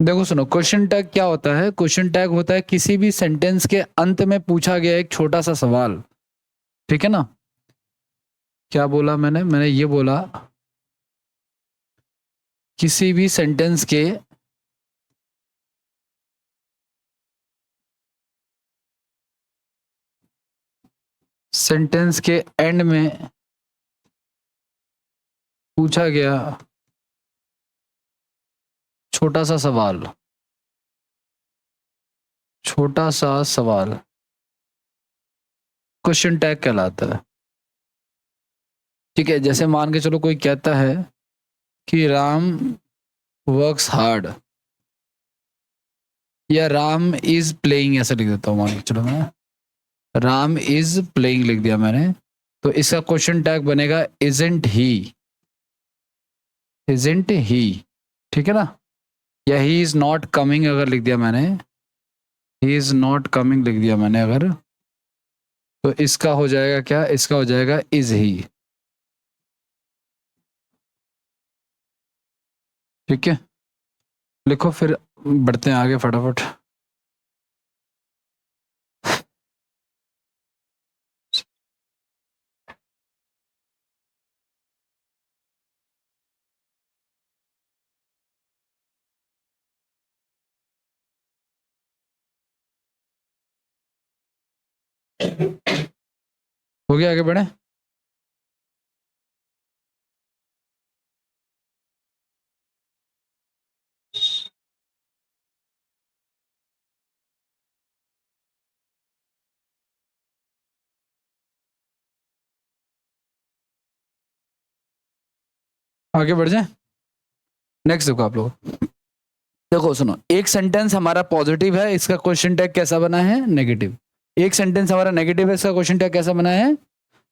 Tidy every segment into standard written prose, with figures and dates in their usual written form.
देखो सुनो, question tag क्या होता है? क्वेश्चन टैग होता है किसी भी सेंटेंस के अंत में पूछा गया एक छोटा सा सवाल। ठीक है ना? क्या बोला मैंने ये बोला किसी भी सेंटेंस के एंड में पूछा गया छोटा सा सवाल, छोटा सा सवाल क्वेश्चन टैग कहलाता है। ठीक है, जैसे मान के चलो कोई कहता है कि राम वर्क्स हार्ड, या राम इज प्लेइंग, ऐसा लिख देता हूँ। मान के चलो मैं राम इज प्लेइंग लिख दिया मैंने, तो इसका क्वेश्चन टैग बनेगा इजंट ही, इजंट ही। ठीक है ना? या ही इज नॉट कमिंग अगर लिख दिया मैंने, ही इज नॉट कमिंग लिख दिया मैंने अगर, तो इसका हो जाएगा क्या? इसका हो जाएगा इज ही। ठीक है, लिखो फिर बढ़ते हैं आगे फटाफट। हो गया, आगे बढ़े। आगे बढ़ जाए। नेक्स्ट देखो आप लोग, देखो सुनो, एक सेंटेंस हमारा पॉजिटिव है, इसका क्वेश्चन टैग कैसा बना है? नेगेटिव। एक सेंटेंस हमारा नेगेटिव है, इसका क्वेश्चन टैग कैसा बना है?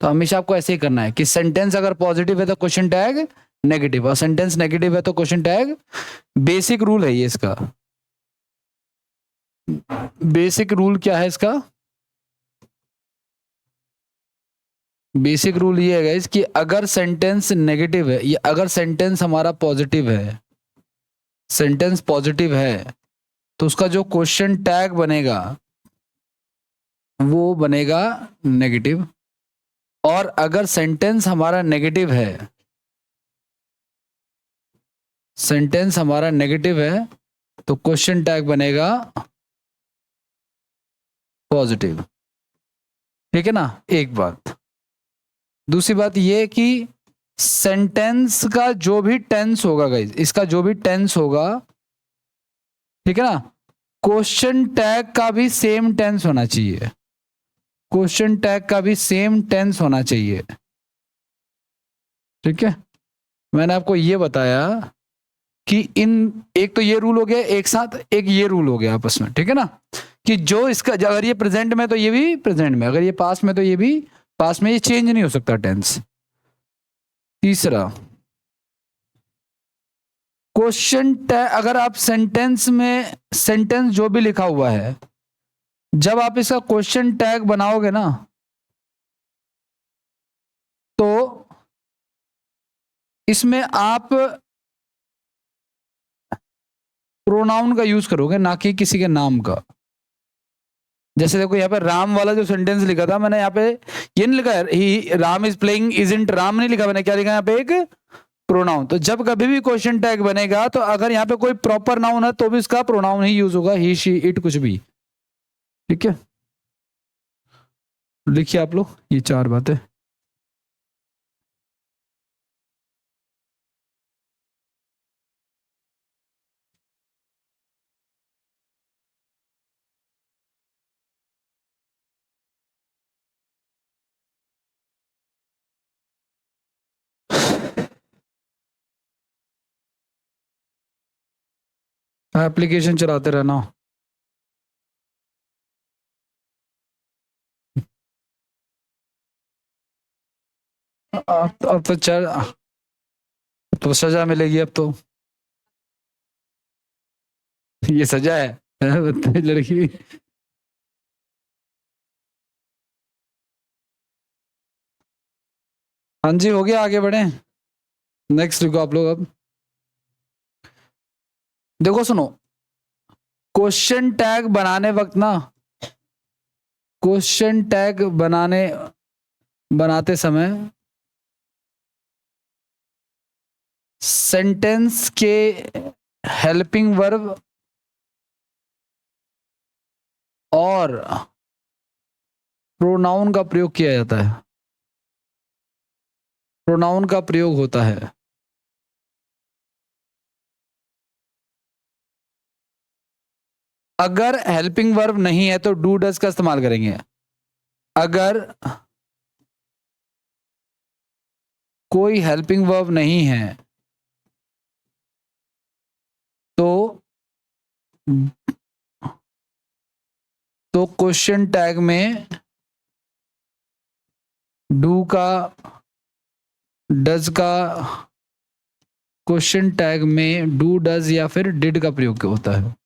तो हमेशा आपको ऐसे ही करना है कि सेंटेंस अगर पॉजिटिव है तो क्वेश्चन टैग नेगेटिव, और सेंटेंस नेगेटिव है तो क्वेश्चन टैग। बेसिक रूल है ये इसका। बेसिक रूल क्या है इसका? बेसिक रूल ये है गाइस कि अगर सेंटेंस नेगेटिव है, या अगर सेंटेंस हमारा पॉजिटिव है, सेंटेंस पॉजिटिव है, तो उसका जो क्वेश्चन टैग बनेगा वो बनेगा नेगेटिव। और अगर सेंटेंस हमारा नेगेटिव है, सेंटेंस हमारा नेगेटिव है, तो क्वेश्चन टैग बनेगा पॉजिटिव। ठीक है ना? एक बात। दूसरी बात ये कि सेंटेंस का जो भी टेंस होगा गाइस, इसका जो भी टेंस होगा, ठीक है ना, क्वेश्चन टैग का भी सेम टेंस होना चाहिए। क्वेश्चन टैग का भी सेम टेंस होना चाहिए। ठीक है, मैंने आपको ये बताया कि इन, एक तो ये रूल हो गया एक साथ, एक ये रूल हो गया आपस में। ठीक है ना? कि जो इसका, अगर ये प्रेजेंट में तो ये भी प्रेजेंट में, अगर ये पास में तो ये भी पास में, ये चेंज नहीं हो सकता टेंस। तीसरा, क्वेश्चन टैग अगर आप सेंटेंस में, सेंटेंस जो भी लिखा हुआ है, जब आप इसका क्वेश्चन टैग बनाओगे ना, तो इसमें आप प्रोनाउन का यूज करोगे, ना कि किसी के नाम का। जैसे देखो यहाँ पे राम वाला जो सेंटेंस लिखा था मैंने, यहाँ पे ये नहीं लिखा है ही Ram is playing isn't Ram, नहीं लिखा मैंने। क्या लिखा यहाँ पे? एक प्रोनाउन। तो जब कभी भी क्वेश्चन टैग बनेगा, तो अगर यहाँ पे कोई प्रॉपर नाउन है तो भी इसका प्रोनाउन ही यूज होगा, ही शी इट कुछ भी। ठीक है, लिखिए आप लोग ये चार बातें। एप्लीकेशन चलाते रहना। अब तो चल, तो सजा मिलेगी अब तो। ये सजा है लड़की। हाँ जी, हो गया, आगे बढ़े। नेक्स्ट लिखो आप लोग अब। देखो सुनो, क्वेश्चन टैग बनाने वक्त ना, क्वेश्चन टैग बनाते समय सेंटेंस के हेल्पिंग वर्ब और प्रोनाउन का प्रयोग किया जाता है, प्रोनाउन का प्रयोग होता है। अगर हेल्पिंग वर्ब नहीं है तो डू डज का इस्तेमाल करेंगे। अगर कोई हेल्पिंग वर्ब नहीं है तो क्वेश्चन टैग में डू का, डज का, क्वेश्चन टैग में डू डज या फिर डिड का प्रयोग होता है।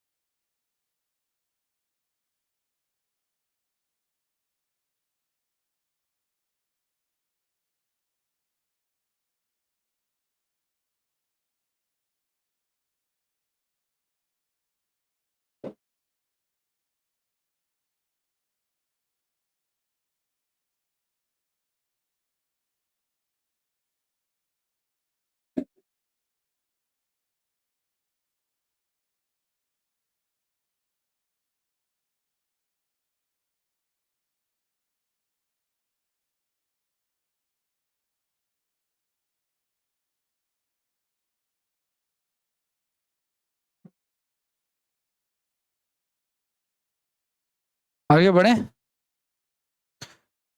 आगे बढ़े।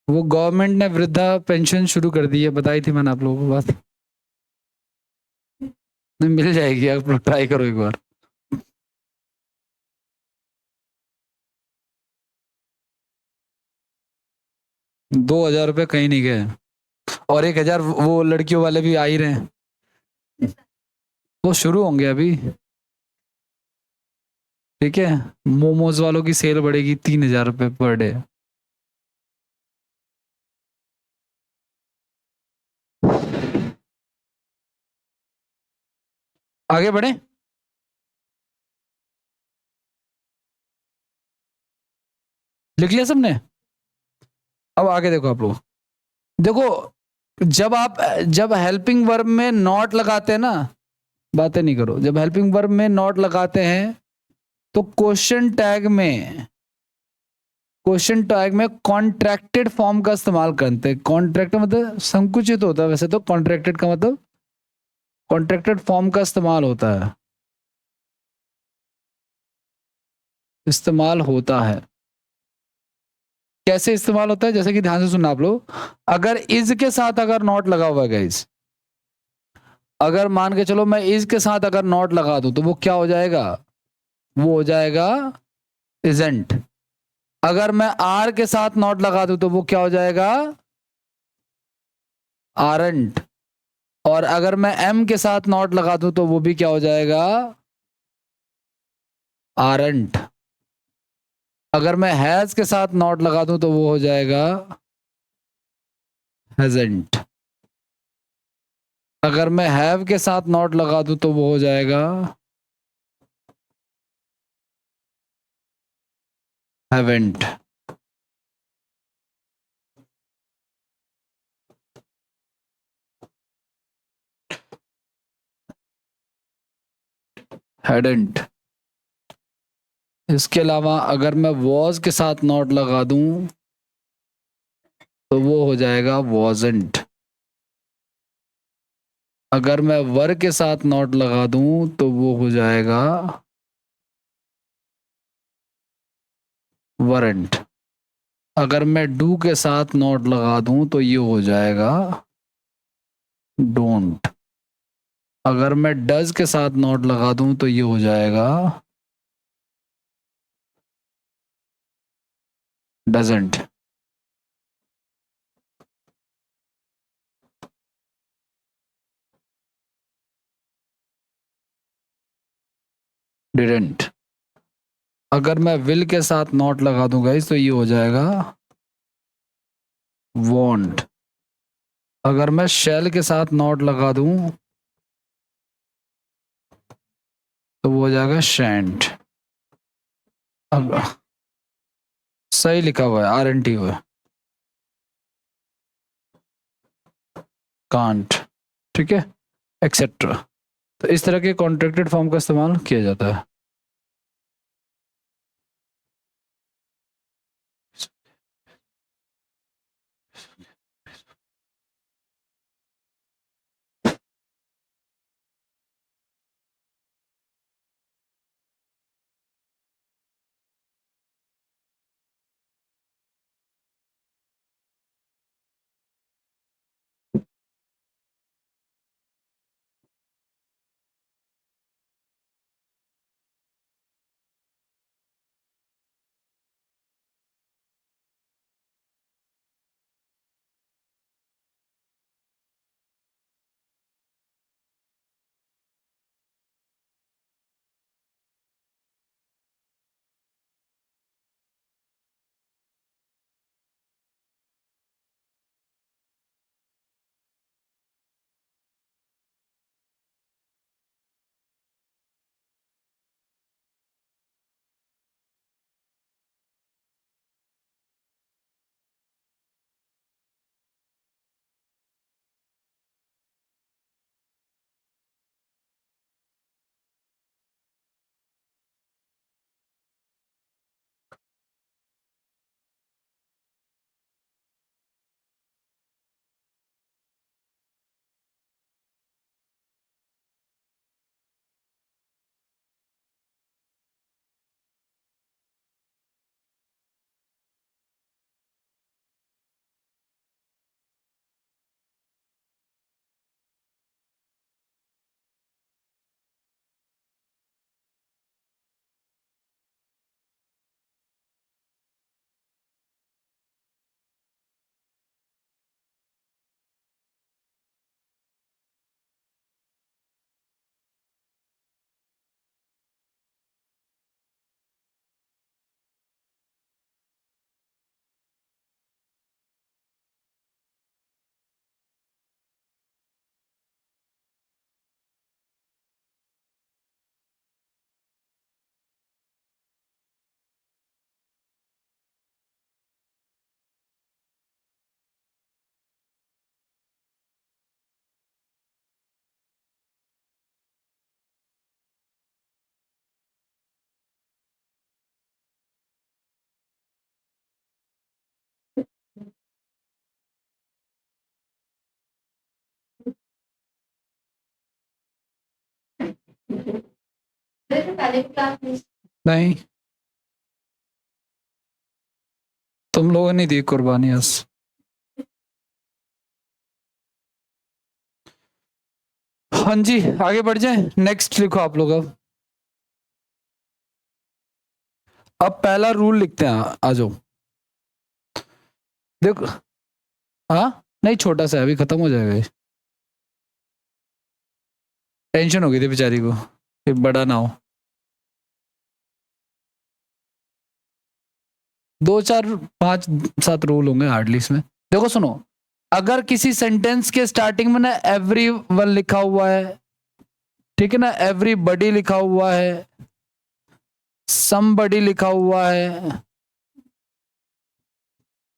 वो गवर्नमेंट ने वृद्धा पेंशन शुरू कर दी है, बताई थी मैंने आप लोगों को बात। मिल जाएगी, आप लोग ट्राई करो एक बार। ₹2000 कहीं नहीं गए, और 1000 वो लड़कियों वाले भी आ ही रहे हैं, वो शुरू होंगे अभी। ठीक है, मोमोज वालों की सेल बढ़ेगी ₹3000 पर डे। आगे बढ़े। लिख लिया सबने। अब आगे देखो आप लोग, देखो जब हेल्पिंग वर्ब में नॉट लगाते हैं ना, बातें नहीं करो, जब हेल्पिंग वर्ब में नॉट लगाते हैं तो क्वेश्चन टैग में कॉन्ट्रैक्टेड फॉर्म का इस्तेमाल करते हैं। कॉन्ट्रैक्ट मतलब संकुचित होता है, वैसे तो कॉन्ट्रैक्टेड का मतलब कॉन्ट्रैक्टेड फॉर्म का इस्तेमाल होता है, इस्तेमाल होता है। कैसे इस्तेमाल होता है, जैसे कि ध्यान से सुनना आप लोग। अगर इज के साथ अगर नॉट लगा हुआ है गाइस, अगर मान के चलो मैं इज के साथ अगर नॉट लगा दूं तो वो क्या हो जाएगा, वो हो जाएगा इजेंट। अगर मैं आर के साथ नॉट लगा दूं तो वो क्या हो जाएगा, आरंट। और अगर मैं एम के साथ नॉट लगा दूं तो वो भी क्या हो जाएगा, आरंट। अगर मैं हैज के साथ नॉट लगा दूं तो वो हो जाएगा हैजेंट। अगर मैं हैव के साथ नॉट लगा दूं तो वो हो जाएगा हैवेंट। हैडेंट। इसके अलावा अगर मैं वॉज के साथ नॉट लगा दूं तो वो हो जाएगा वॉजेंट। अगर मैं वर के साथ नॉट लगा दूं तो वो हो जाएगा वरंट। अगर मैं डू के साथ नॉट लगा दूं तो ये हो जाएगा डोंट। अगर मैं डज के साथ नॉट लगा दूं तो ये हो जाएगा डजंट। डिडंट। अगर मैं विल के साथ नॉट लगा दूं गाइस तो ये हो जाएगा वॉन्ट। अगर मैं शैल के साथ नॉट लगा दूं तो वो हो जाएगा शैंट। अब सही लिखा हुआ है, RNT हुआ है, कांट, ठीक है, एक्सेट्रा। तो इस तरह के कॉन्ट्रैक्टेड फॉर्म का इस्तेमाल किया जाता है। नहीं, तुम लोगों ने दी कुर्बानी आज। हाँ जी, आगे बढ़ जाए, नेक्स्ट लिखो आप लोग। अब पहला रूल लिखते हैं, आ जाओ। देखो, हाँ नहीं, छोटा सा है, अभी खत्म हो जाएगा ये। टेंशन हो गई थी बेचारी को, फिर बड़ा ना हो। 2 4 5 7 रूल होंगे हार्डली इसमें। देखो सुनो, अगर किसी सेंटेंस के स्टार्टिंग में ना एवरी वन लिखा हुआ है, ठीक है ना, एवरीबडी लिखा हुआ है, समबडी लिखा हुआ है,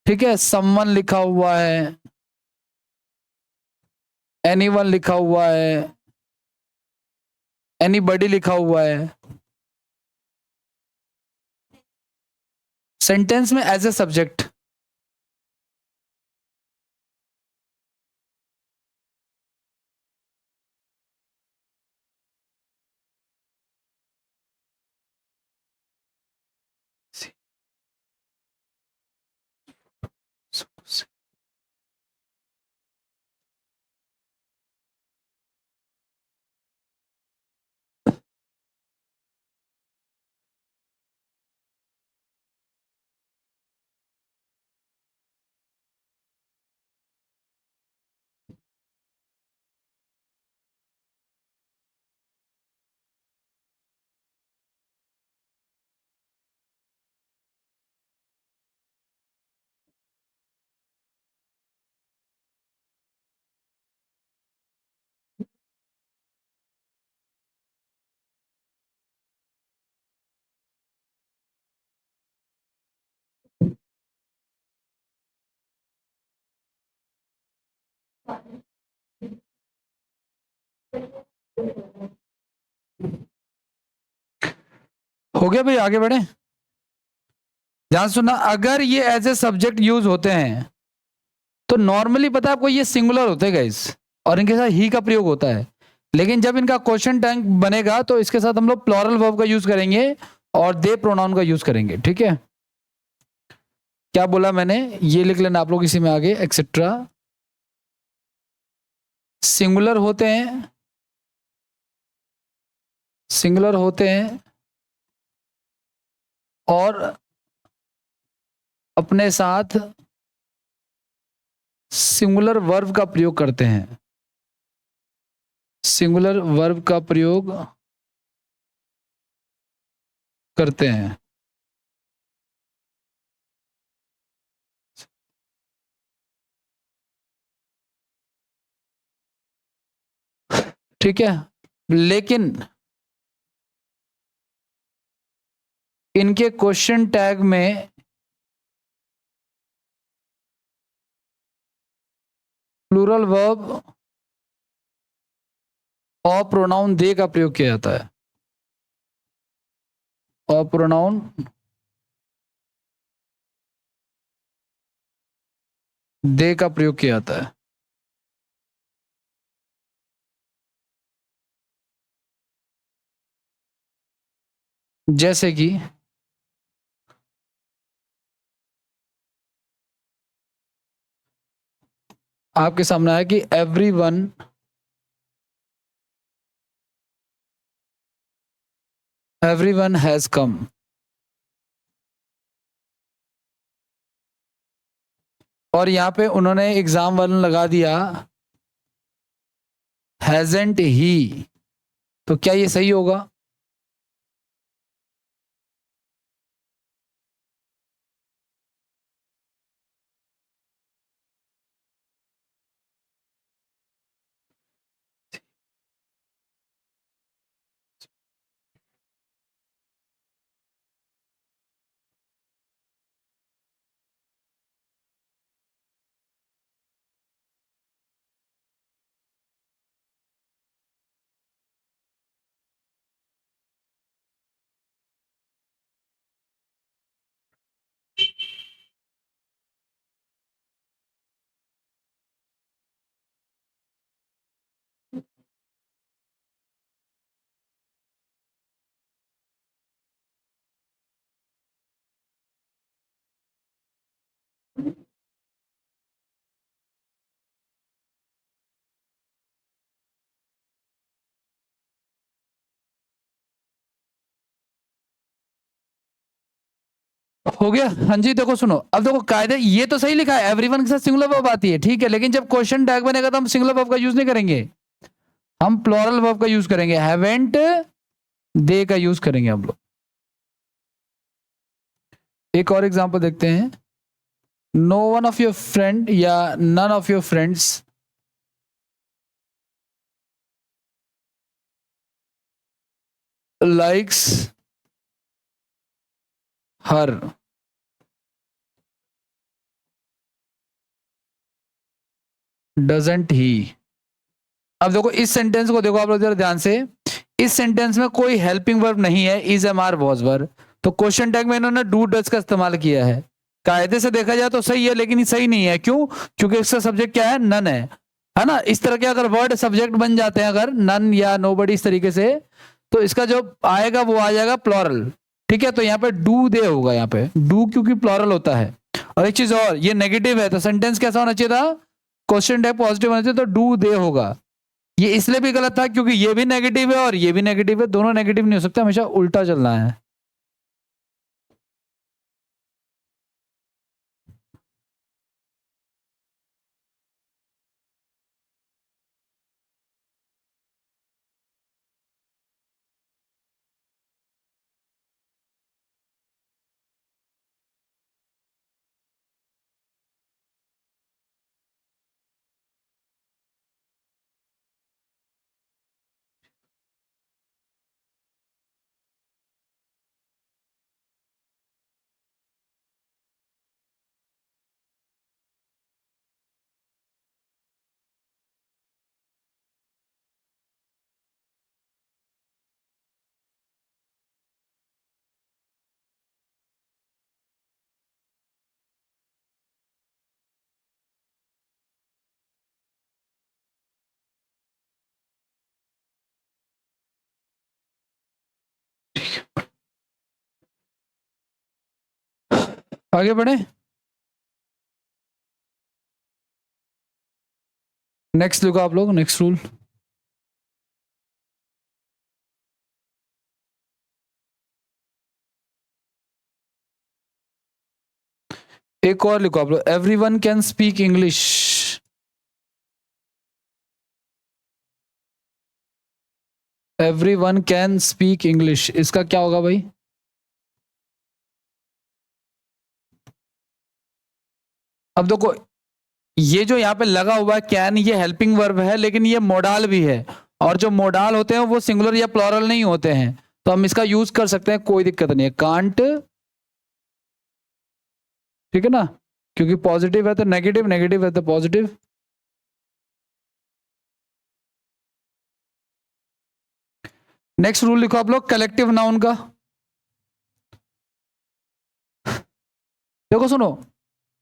ठीक है, समवन लिखा हुआ है, एनीवन लिखा हुआ है, एनीबडी लिखा हुआ है, सेंटेंस में एज ए सब्जेक्ट, हो गया भाई, आगे बढ़े। ध्यान सुनना, अगर ये एज ए सब्जेक्ट यूज होते हैं तो नॉर्मली पता है आपको ये सिंगुलर होते हैं गाइस, और इनके साथ ही का प्रयोग होता है। लेकिन जब इनका क्वेश्चन टैग बनेगा तो इसके साथ हम लोग प्लूरल वर्ब का यूज करेंगे और दे प्रोनाउन का यूज करेंगे, ठीक है। क्या बोला मैंने, ये लिख लेना आप लोग इसी में आगे, एक्सेट्रा। सिंगुलर होते हैं, सिंगुलर होते हैं और अपने साथ सिंगुलर वर्ब का प्रयोग करते हैं, सिंगुलर वर्ब का प्रयोग करते हैं। ठीक है, लेकिन इनके क्वेश्चन टैग में प्लूरल वर्ब और प्रोनाउन दे का प्रयोग किया जाता है, और प्रोनाउन दे का प्रयोग किया जाता है। जैसे कि आपके सामने आया कि एवरीवन हैज कम, और यहां पे उन्होंने एग्जाम वाले लगा दिया हैजेंट ही, तो क्या ये सही होगा? हो गया। हाँ जी, देखो सुनो, अब देखो कायदे, ये तो सही लिखा है एवरीवन के साथ सिंगुलर वर्ब आती है, ठीक है, लेकिन जब क्वेश्चन टैग बनेगा तो हम सिंगुलर वर्ब का यूज नहीं करेंगे, हम प्लूरल वर्ब का यूज करेंगे, हैवेंट दे का यूज करेंगे हम लोग। एक और एग्जांपल देखते हैं, no one of your friend या none of your friends likes her, doesn't she. अब देखो इस सेंटेंस को देखो आप लोग जरा ध्यान से, इस सेंटेंस में कोई हेल्पिंग वर्ब नहीं है, is am are was verb, तो क्वेश्चन टैग में इन्होंने डू डज का इस्तेमाल किया है। कायदे से देखा जाए तो सही है, लेकिन ये सही नहीं है, क्यों? क्योंकि इसका सब्जेक्ट क्या है, नन है ना। इस तरह के अगर वर्ड सब्जेक्ट बन जाते हैं, अगर नन या नोबडी इस तरीके से, तो इसका जो आएगा वो आ जाएगा प्लूरल, ठीक है। तो यहाँ पे डू दे होगा, यहाँ पे डू क्योंकि प्लूरल होता है। और एक चीज और, ये नेगेटिव है तो सेंटेंस कैसा होना चाहिए था, क्वेश्चन टैग पॉजिटिव होना चाहिए, तो डू दे होगा। ये इसलिए भी गलत था क्योंकि ये भी नेगेटिव है और ये भी नेगेटिव है, दोनों नेगेटिव नहीं हो सकते, हमेशा उल्टा चलना है। आगे बढ़े। नेक्स्ट लिखो आप लोग, नेक्स्ट रूल। एक और लिखो आप लोग, everyone can speak English. Everyone can speak English, इसका क्या होगा भाई? अब देखो, ये जो यहाँ पे लगा हुआ है कैन, ये हेल्पिंग वर्ब है, लेकिन ये मोडाल भी है, और जो मोडाल होते हैं वो सिंगुलर या प्लूरल नहीं होते हैं, तो हम इसका यूज कर सकते हैं, कोई दिक्कत नहीं है। कांट, ठीक है ना, क्योंकि पॉजिटिव है तो नेगेटिव, नेगेटिव है तो पॉजिटिव। नेक्स्ट रूल लिखो आप लोग, कलेक्टिव नाउन का। देखो सुनो,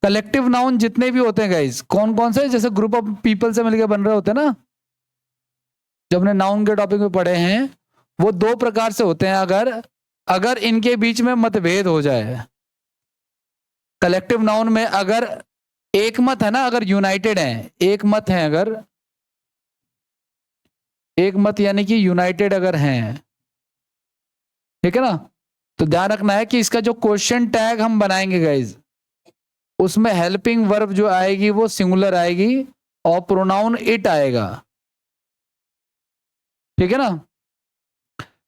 कलेक्टिव नाउन जितने भी होते हैं गाइस, कौन कौन से, जैसे ग्रुप ऑफ पीपल से मिलकर बन रहे होते हैं ना, जो हमने नाउन के टॉपिक में पढ़े हैं, वो दो प्रकार से होते हैं। अगर अगर इनके बीच में मतभेद हो जाए, कलेक्टिव नाउन में अगर एक मत है ना, अगर यूनाइटेड है, एक मत है, अगर एक मत यानी कि यूनाइटेड अगर हैं, ठीक है ना, तो ध्यान रखना है कि इसका जो क्वेश्चन टैग हम बनाएंगे गाइज, उसमें हेल्पिंग वर्ब जो आएगी वो सिंगुलर आएगी और प्रोनाउन इट आएगा, ठीक है ना।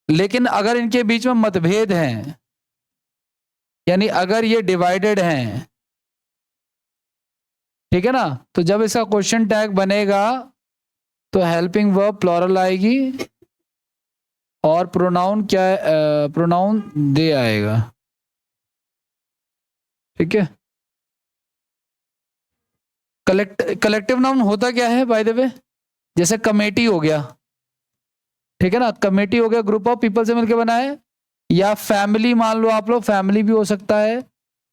लेकिन अगर इनके बीच में मतभेद हैं, यानी अगर ये डिवाइडेड हैं, ठीक है ना, तो जब इसका क्वेश्चन टैग बनेगा तो हेल्पिंग वर्ब प्लूरल आएगी और प्रोनाउन क्या है, प्रोनाउन दे आएगा, ठीक है। कलेक्टिव नाउन होता क्या है बाय द वे, जैसे कमेटी हो गया, ठीक है ना, कमेटी हो गया, ग्रुप ऑफ पीपल से मिलकर बना है, या फैमिली मान लो आप लोग, फैमिली भी हो सकता है,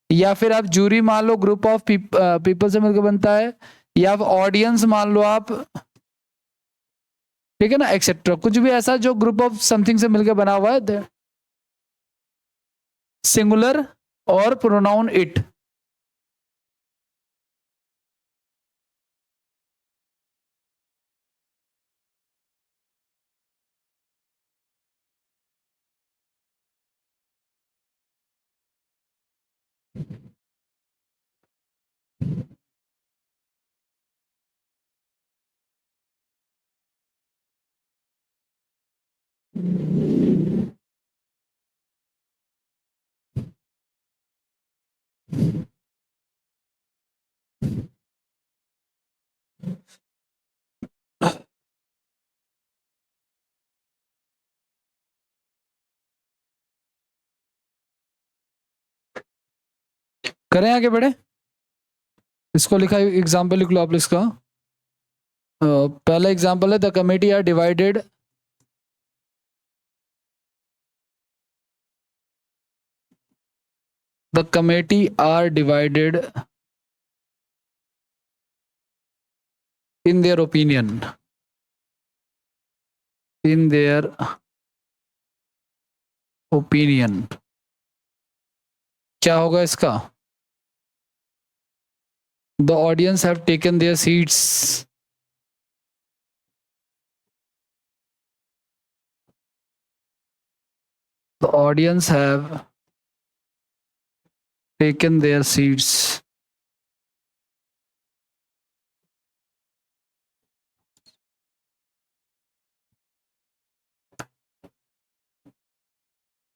या फिर आप जूरी मान लो, ग्रुप ऑफ पीपल से मिलकर बनता है, या ऑडियंस मान लो आप, ठीक है ना, एक्सेट्रा, कुछ भी ऐसा जो ग्रुप ऑफ समथिंग से मिलकर बना हुआ है, सिंगुलर और प्रोनाउन इट। करें आगे बढ़े, इसको लिखा एग्जाम्पल लिख लो आप इसका। पहला एग्जाम्पल है, the committee are divided, the committee are divided in their opinion, in their opinion, क्या होगा इसका? The audience have taken their seats, the audience have taken their seats,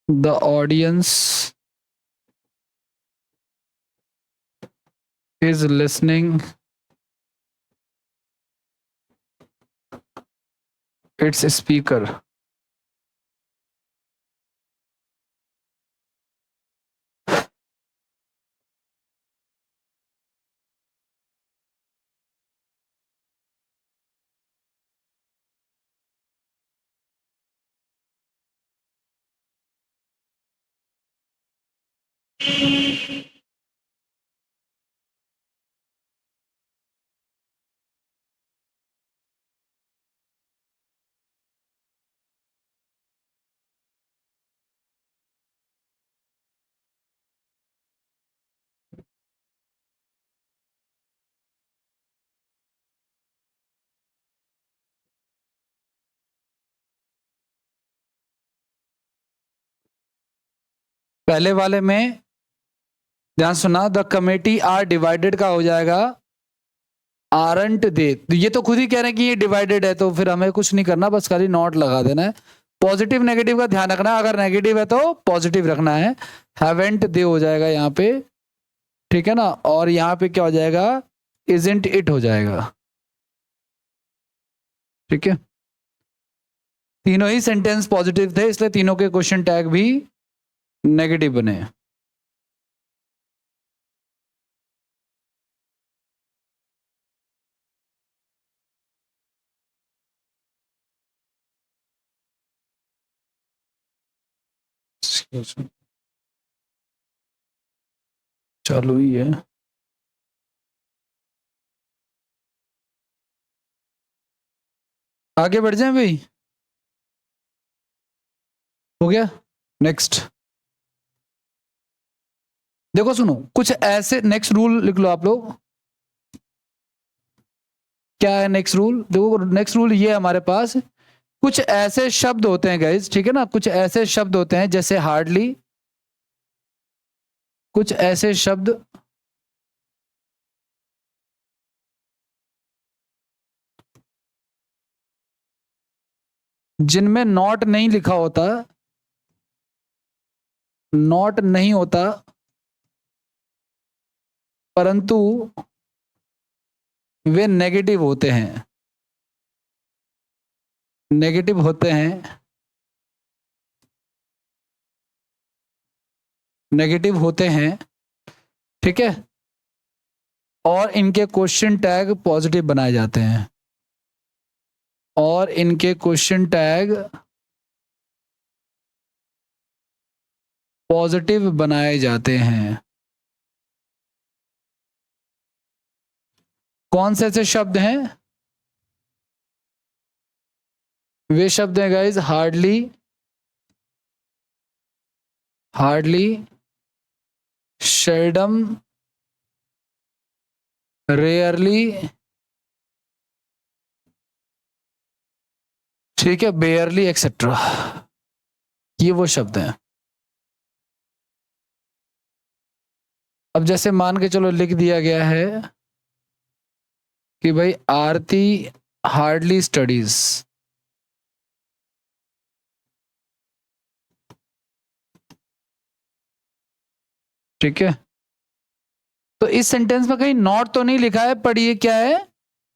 the audience is listening its speaker। पहले वाले में ध्यान सुना, the committee are divided का हो जाएगा आरंट दे। ये तो खुद ही कह रहे हैं कि ये डिवाइडेड है, तो फिर हमें कुछ नहीं करना, बस खाली नॉट लगा देना है। पॉजिटिव नेगेटिव का ध्यान रखना, अगर नेगेटिव है तो पॉजिटिव रखना है। हैवेंट दे हो जाएगा यहाँ पे, ठीक है ना। और यहाँ पे क्या हो जाएगा, इजंट इट हो जाएगा, ठीक है। तीनों ही सेंटेंस पॉजिटिव थे, इसलिए तीनों के क्वेश्चन टैग भी नेगेटिव बने। चालू ही है। आगे बढ़ जाएं भाई, हो गया। नेक्स्ट देखो सुनो, कुछ ऐसे, नेक्स्ट रूल लिख लो आप लोग। क्या है नेक्स्ट रूल, देखो नेक्स्ट रूल ये है हमारे पास, कुछ ऐसे शब्द होते हैं गाइज, ठीक है ना, कुछ ऐसे शब्द होते हैं जैसे हार्डली, कुछ ऐसे शब्द जिनमें नॉट नहीं लिखा होता, नॉट नहीं होता, परंतु वे नेगेटिव होते हैं, नेगेटिव होते हैं, नेगेटिव होते हैं, ठीक है। और इनके क्वेश्चन टैग पॉजिटिव बनाए जाते हैं, और इनके क्वेश्चन टैग पॉजिटिव बनाए जाते हैं। कौन से ऐसे शब्द हैं, वे शब्द हैं guys hardly, hardly, seldom, rarely, ठीक है, बेयरली एक्सेट्रा, ये वो शब्द हैं। अब जैसे मान के चलो लिख दिया गया है कि भाई आरती हार्डली स्टडीज, ठीक है। तो इस सेंटेंस में कहीं नॉट तो नहीं लिखा है, पर ये क्या है,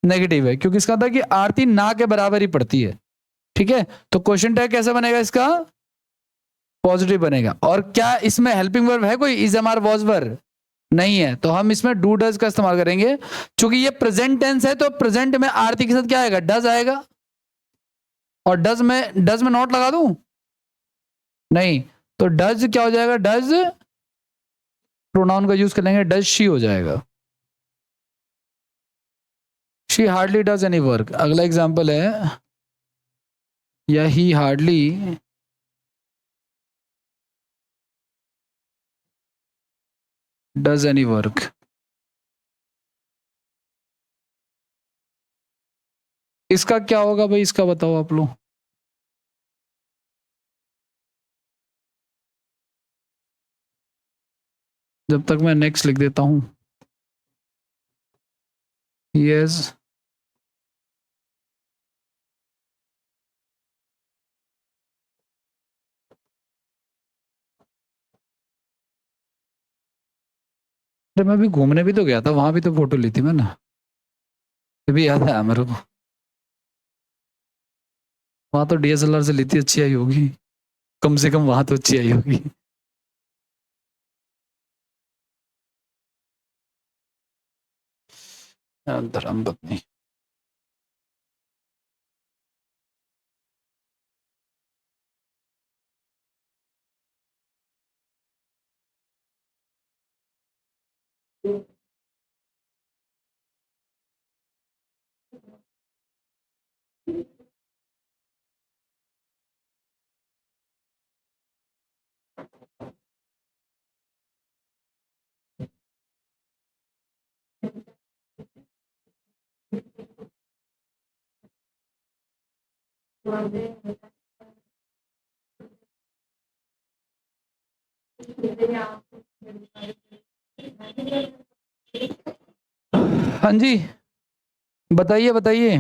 नेगेटिव है, क्योंकि इसका था कि आरती ना के बराबर ही पढ़ती है, ठीक है। तो क्वेश्चन टैग कैसा बनेगा इसका, पॉजिटिव बनेगा। और क्या इसमें हेल्पिंग वर्ब है कोई, इज, एम, आर, वॉज, वर, नहीं है, तो हम इसमें डू डज का इस्तेमाल करेंगे। चूंकि ये प्रेजेंट टेंस है, तो प्रेजेंट में आरती के साथ क्या आएगा, डज आएगा। और डज में नॉट लगा दूं, नहीं, तो डज क्या हो जाएगा, डज प्रोनाउन का यूज कर लेंगे, डज शी हो जाएगा। She hardly does any work. अगला एग्जाम्पल है, या ही हार्डली डज एनी वर्क। इसका क्या होगा भाई, इसका बताओ आप लोग। जब तक मैं नेक्स्ट लिख देता हूं। यस, अरे मैं भी घूमने भी तो गया था, वहां भी तो फोटो ली थी मैंने, ये भी याद है मेरे को। वहां तो डीएसएलआर से ली थी, अच्छी आई होगी, कम से कम वहां तो अच्छी आई होगी। धर्म पत्नी, हाँ जी, बताइए बताइए।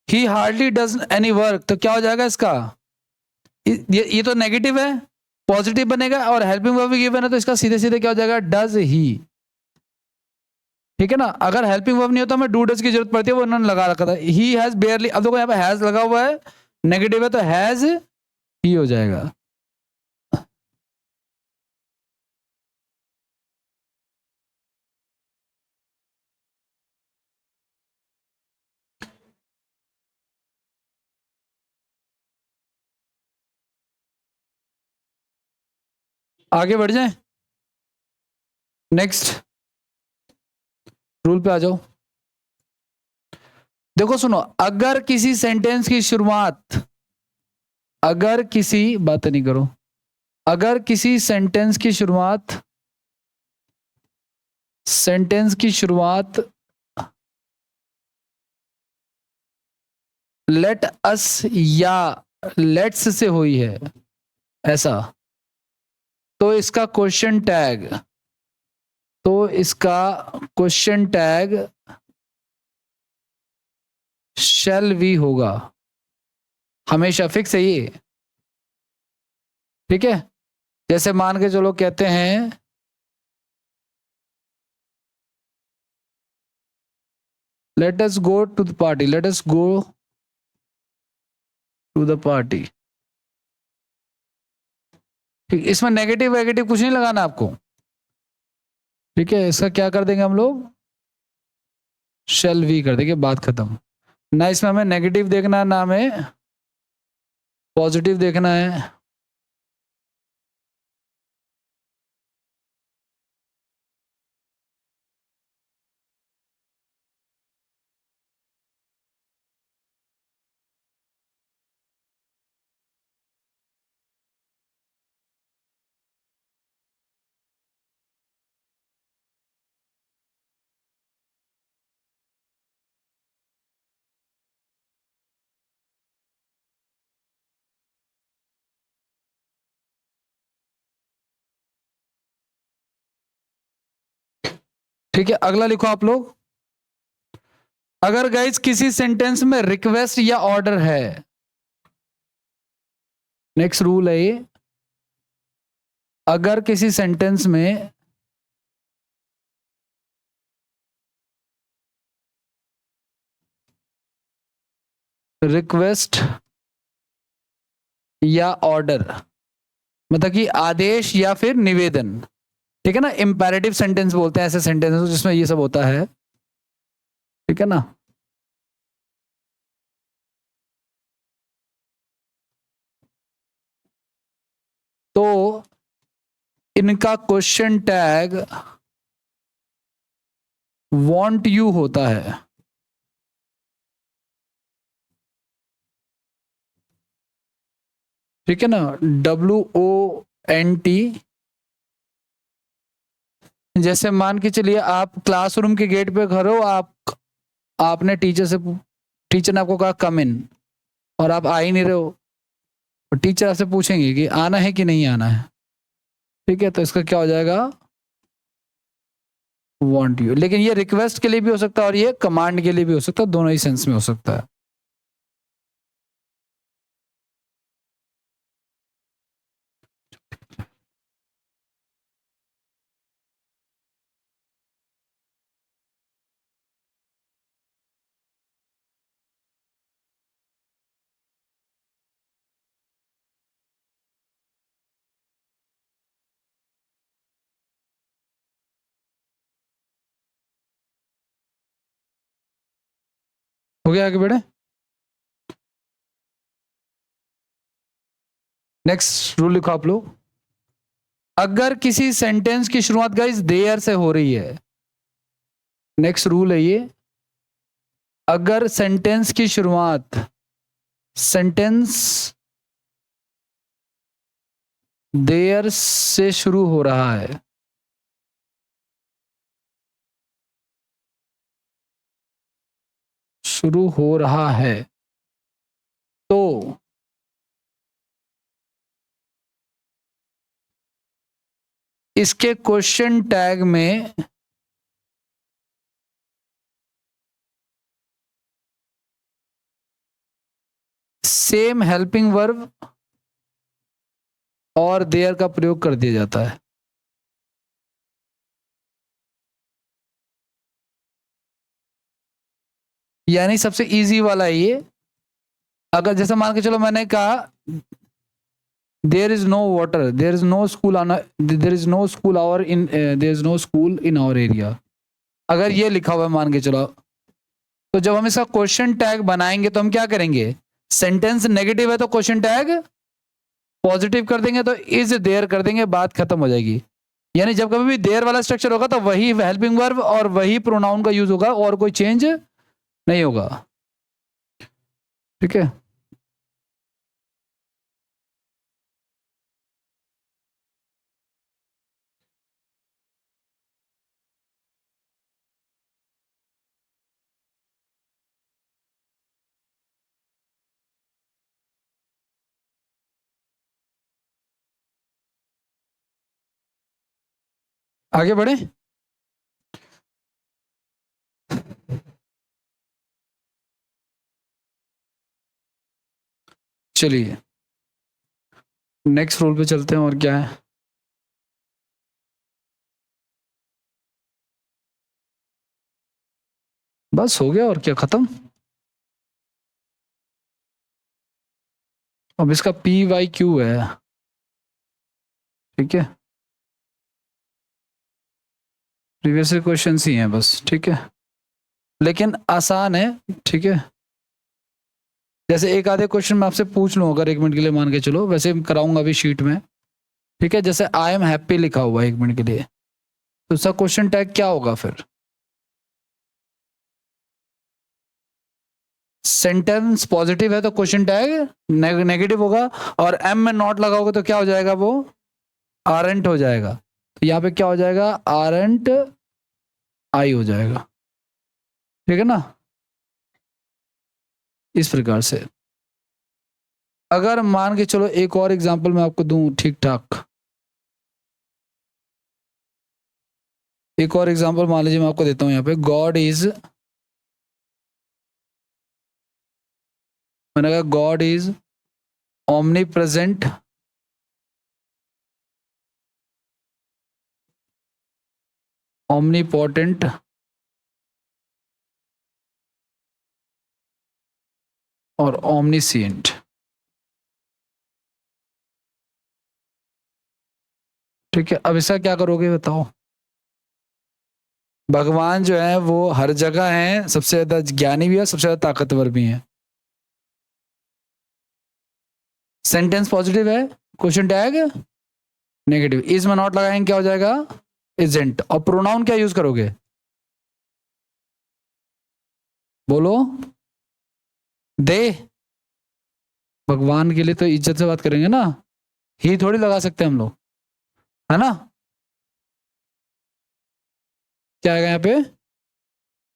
ही हार्डली डज एनी वर्क, तो क्या हो जाएगा इसका? ये तो नेगेटिव है, पॉजिटिव बनेगा, और हेल्पिंग वर्ब गिवन है तो इसका सीधे सीधे क्या हो जाएगा? Does he. ठीक है ना? अगर हेल्पिंग वर्ब नहीं होता हमें डू डज की जरूरत पड़ती है, वो उन्होंने लगा रखा था। ही हैज बेयरली, अब देखो यहाँ पे हैज लगा हुआ है, नेगेटिव है तो हैज ही हो जाएगा। आगे बढ़ जाए, नेक्स्ट रूल पे आ जाओ। देखो सुनो, अगर किसी सेंटेंस की शुरुआत, अगर किसी, बात नहीं करो, अगर किसी सेंटेंस की शुरुआत लेट अस या लेट्स से हुई है ऐसा, तो इसका क्वेश्चन टैग, शैल वी होगा, हमेशा फिक्स है ये। ठीक है, जैसे मान के चलो कहते हैं let us go to the party, let us go to the party. ठीक, इसमें नेगेटिव वेगेटिव कुछ नहीं लगाना आपको। ठीक है, इसका क्या कर देंगे हम लोग? शैल वी कर देंगे, बात खत्म। ना इसमें हमें नेगेटिव देखना है, ना हमें पॉजिटिव देखना है। ठीक है, अगला लिखो आप लोग। अगर गाइज किसी सेंटेंस में रिक्वेस्ट या ऑर्डर है, नेक्स्ट रूल है ये, अगर किसी सेंटेंस में रिक्वेस्ट या ऑर्डर, मतलब कि आदेश या फिर निवेदन, ठीक है ना, इंपैरेटिव सेंटेंस बोलते हैं ऐसे सेंटेंस जिसमें ये सब होता है। ठीक है ना? तो इनका क्वेश्चन टैग वांट यू होता है। ठीक है ना, WONT। जैसे मान के चलिए आप क्लासरूम के गेट पे खड़े हो, आपने टीचर ने आपको कहा कम इन, और आप आ ही नहीं रहे हो, और टीचर आपसे पूछेंगे कि आना है कि नहीं आना है। ठीक है, तो इसका क्या हो जाएगा? Want you. लेकिन ये रिक्वेस्ट के लिए भी हो सकता है और ये कमांड के लिए भी हो सकता है, दोनों ही सेंस में हो सकता है। हो गया, आगे बढ़े। नेक्स्ट रूल लिखो आप लोग। अगर किसी सेंटेंस की शुरुआत गाइस देयर से हो रही है, नेक्स्ट रूल है ये, अगर सेंटेंस देयर से शुरू हो रहा है, शुरू हो रहा है, तो इसके क्वेश्चन टैग में सेम हेल्पिंग वर्ब और देयर का प्रयोग कर दिया जाता है। यानी सबसे इजी वाला है ये। अगर जैसे मान के चलो मैंने कहा there is no water, there is no school, there is no school hour in, there is no school in our area, अगर ये लिखा हुआ है मान के चलो, तो जब हम इसका क्वेश्चन टैग बनाएंगे तो हम क्या करेंगे, सेंटेंस नेगेटिव है तो क्वेश्चन टैग पॉजिटिव कर देंगे, तो इज देयर कर देंगे, बात खत्म हो जाएगी। यानी जब कभी भी देयर वाला स्ट्रक्चर होगा तो वही हेल्पिंग वर्ब और वही प्रोनाउन का यूज होगा और कोई चेंज नहीं होगा। ठीक है, आगे बढ़े। चलिए नेक्स्ट रूल पे चलते हैं, और क्या है। बस हो गया, और क्या, खत्म। अब इसका PYQ है, ठीक है, प्रीवियस क्वेश्चन ही हैं बस, ठीक है, लेकिन आसान है, ठीक है। जैसे एक आधे क्वेश्चन मैं आपसे पूछ लूँ अगर 1 मिनट के लिए, मान के चलो, वैसे कराऊंगा अभी शीट में, ठीक है। जैसे आई एम हैप्पी लिखा हुआ है 1 मिनट के लिए, तो उसका क्वेश्चन टैग क्या होगा फिर, सेंटेंस पॉजिटिव है तो क्वेश्चन टैग नेगेटिव होगा, और एम में नॉट लगा होगा तो क्या हो जाएगा, वो आरंट हो जाएगा। तो यहाँ पे क्या हो जाएगा, आरंट आई हो जाएगा, ठीक है ना, इस प्रकार से। अगर मान के चलो एक और एग्जांपल मैं आपको दूं ठीक ठाक, एक और एग्जांपल मान लीजिए मैं आपको देता हूं यहाँ पे, गॉड इज, मैंने कहा God is omni present omnipotent और omniscient। ठीक है, अब इसका क्या करोगे बताओ। भगवान जो है वो हर जगह हैं, सबसे ज्यादा ज्ञानी भी है, सबसे ज्यादा ताकतवर भी है। सेंटेंस पॉजिटिव है, क्वेश्चन टैग नेगेटिव, इज में नॉट लगाएंगे क्या हो जाएगा, इजेंट। और प्रोनाउन क्या यूज करोगे, बोलो, दे। भगवान के लिए तो इज्जत से बात करेंगे ना, ही थोड़ी लगा सकते हैं हम लोग, है ना। क्या आएगा यहाँ पे,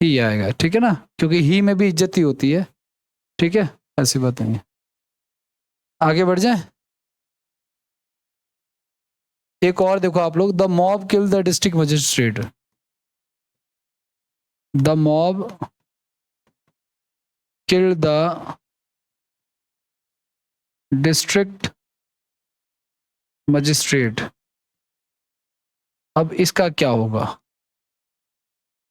ही आएगा, ठीक है ना, क्योंकि ही में भी इज्जत ही होती है, ठीक है। ऐसी बात नहीं है, आगे बढ़ जाए। एक और देखो आप लोग, the mob kill the district magistrate, the mob kill the district magistrate. अब इसका क्या होगा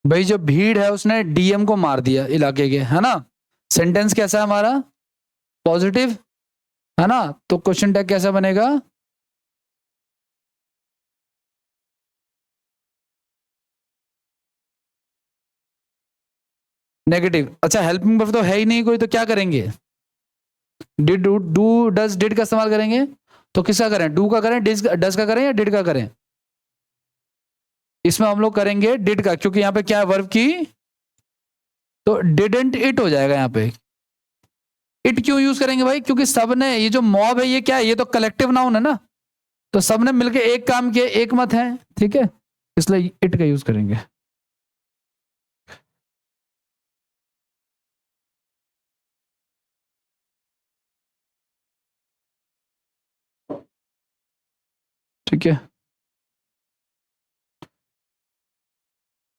भाई, जो भीड़ है उसने DM को मार दिया इलाके के, है ना। सेंटेंस कैसा है हमारा, पॉजिटिव, है ना, तो क्वेश्चन टैग कैसा बनेगा, नेगेटिव। अच्छा हेल्पिंग वर्ब तो है ही नहीं कोई, तो क्या करेंगे, डिड, डू, डज, डिड का इस्तेमाल करेंगे। तो किसका करें, डू का करें, डज का करें, या डिड का करें। इसमें हम लोग करेंगे डिड का, क्योंकि यहाँ पे क्या है, वर्ब की, तो डिडेंट इट हो जाएगा यहाँ पे। इट क्यों यूज करेंगे भाई, क्योंकि सब ने, ये जो मॉब है ये क्या है, ये तो कलेक्टिव नाउन है ना, तो सब ने मिलकर एक काम किया, एक मत है, ठीक है, इसलिए इट का यूज करेंगे। ठीक है।